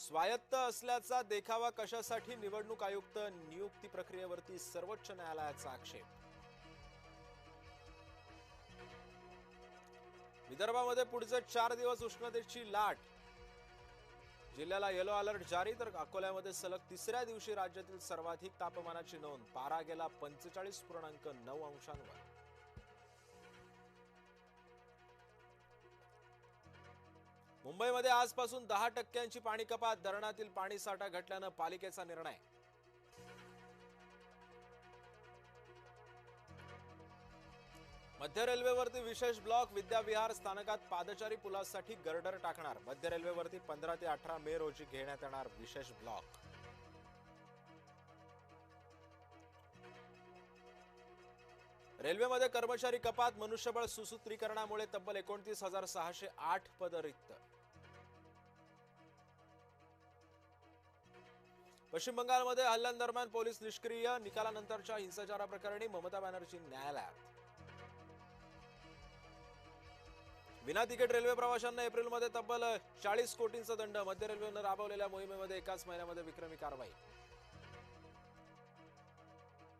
स्वायत्त असल्याचा देखावा कशासाठी? निवडणूक आयुक्त नियुक्ती प्रक्रियेवरती सर्वोच्च न्यायालयाचा आक्षेप. विदर्भामध्ये पुढचे 4 दिवस उष्णतेची लाट. जिल्ह्याला येलो अलर्ट जारी, तर अकोल्यामध्ये सलग तिसऱ्या दिवशी राज्यातील सर्वाधिक तापमानाची नोंद. पारा गेला 45.9 अंशांवर. मुंबईमध्ये आजपासून 10% पाणी कपात. धरणातील पाणी साठा घटल्यानं पालिकेचा निर्णय. मध्य रेल्वेवरती विशेष ब्लॉक. विद्याविहार स्थानकात पादचारी पुलासाठी गर्डर टाकणार. मध्य रेल्वेवरती 15 ते 18 मे रोजी घेण्यात येणार विशेष ब्लॉक. रेल्वेमध्ये कर्मचारी कपात. मनुष्यबळ सुसूत्रीकरणामुळे तब्बल 29,608 पद रिक्त. पश्चिम बंगालमध्ये हल्ल्यादरम्यान पोलीस निष्क्रिय. निकालानंतरच्या हिंसाचाराप्रकरणी ममता बॅनर्जी न्यायालयात. विना तिकीट रेल्वे प्रवाशांना एप्रिलमध्ये तब्बल 40 कोटींचा दंड. मध्य रेल्वेनं राबवलेल्या मोहिमेमध्ये एकाच महिन्यामध्ये विक्रमी कारवाई.